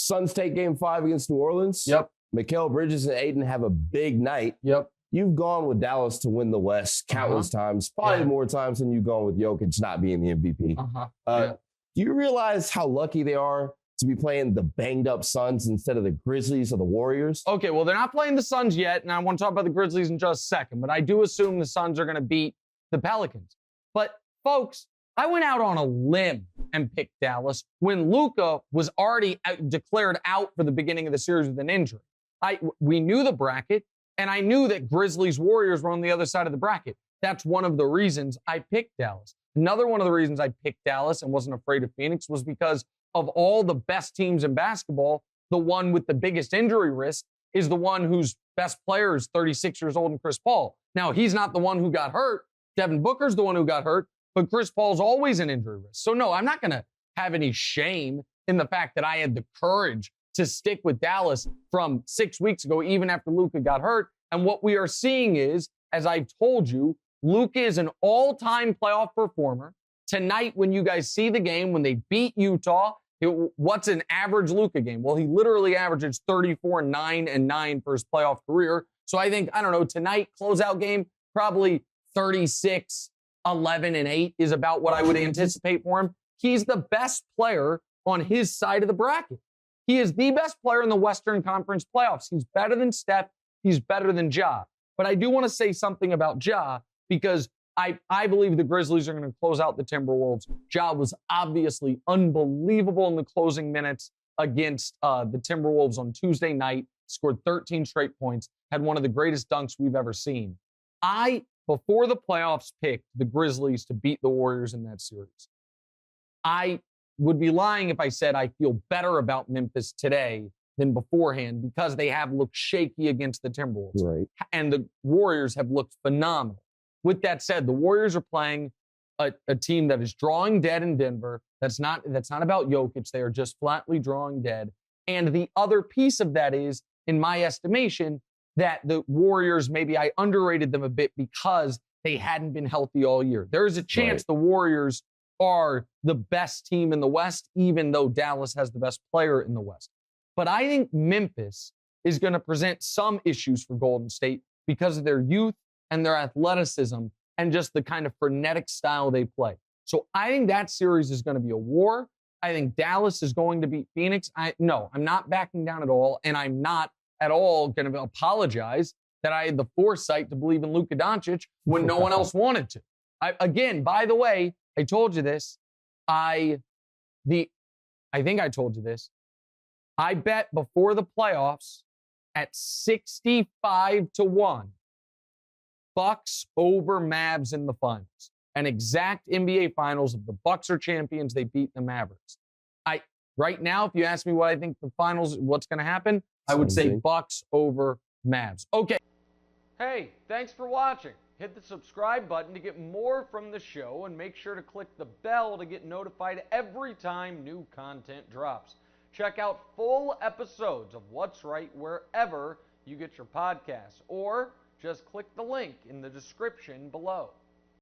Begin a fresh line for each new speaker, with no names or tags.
Suns take game 5 against New Orleans.
Yep.
Mikal Bridges and Aiden have a big night.
Yep.
You've gone with Dallas to win the West countless times, probably more times than you've gone with Jokic not being the MVP. Do you realize how lucky they are to be playing the banged-up Suns instead of the Grizzlies or the Warriors?
Okay, well, they're not playing the Suns yet, and I want to talk about the Grizzlies in just a second, but I do assume the Suns are going to beat the Pelicans. But, folks, I went out on a limb and picked Dallas when Luka was already declared out for the beginning of the series with an injury. We knew the bracket, and I knew that Grizzlies-Warriors were on the other side of the bracket. That's one of the reasons I picked Dallas. Another one of the reasons I picked Dallas and wasn't afraid of Phoenix was because of all the best teams in basketball, the one with the biggest injury risk is the one whose best player is 36 years old and Chris Paul. Now, he's not the one who got hurt. Devin Booker's the one who got hurt, but Chris Paul's always an injury risk. So, no, I'm not going to have any shame in the fact that I had the courage to stick with Dallas from 6 weeks ago, even after Luka got hurt. And what we are seeing is, as I've told you, Luka is an all-time playoff performer. Tonight, when you guys see the game, when they beat Utah, what's an average Luka game? Well, he literally averages 34, 9, and 9 for his playoff career. So I think, I don't know, tonight, closeout game, probably 36, 11, and 8 is about what I would anticipate for him. He's the best player on his side of the bracket. He is the best player in the Western Conference playoffs. He's better than Steph. He's better than Ja. But I do want to say something about Ja because I believe the Grizzlies are going to close out the Timberwolves. Ja was obviously unbelievable in the closing minutes against the Timberwolves on Tuesday night, scored 13 straight points, had one of the greatest dunks we've ever seen. Before the playoffs, picked the Grizzlies to beat the Warriors in that series. I would be lying if I said I feel better about Memphis today than beforehand because they have looked shaky against the Timberwolves.
Right.
And the Warriors have looked phenomenal. With that said, the Warriors are playing a team that is drawing dead in Denver. That's not about Jokic. They are just flatly drawing dead. And the other piece of that is, in my estimation, that the Warriors, maybe I underrated them a bit because they hadn't been healthy all year. There's a chance the Warriors are the best team in the West, even though Dallas has the best player in the West. But I think Memphis is going to present some issues for Golden State because of their youth and their athleticism and just the kind of frenetic style they play. So I think that series is going to be a war. I think Dallas is going to beat Phoenix. I'm not backing down at all, and I'm not at all going to apologize that I had the foresight to believe in Luka Dončić when no one else wanted to. Again, by the way, I told you this. I think I told you this. I bet before the playoffs at 65-1, Bucks over Mavs in the finals. An exact NBA finals. If the Bucks are champions, they beat the Mavericks. Right now, if you ask me what I think the finals, what's going to happen, I would say Bucks over Mavs. Okay. Hey, thanks for watching. Hit the subscribe button to get more from the show and make sure to click the bell to get notified every time new content drops. Check out full episodes of What's Right wherever you get your podcasts, or just click the link in the description below.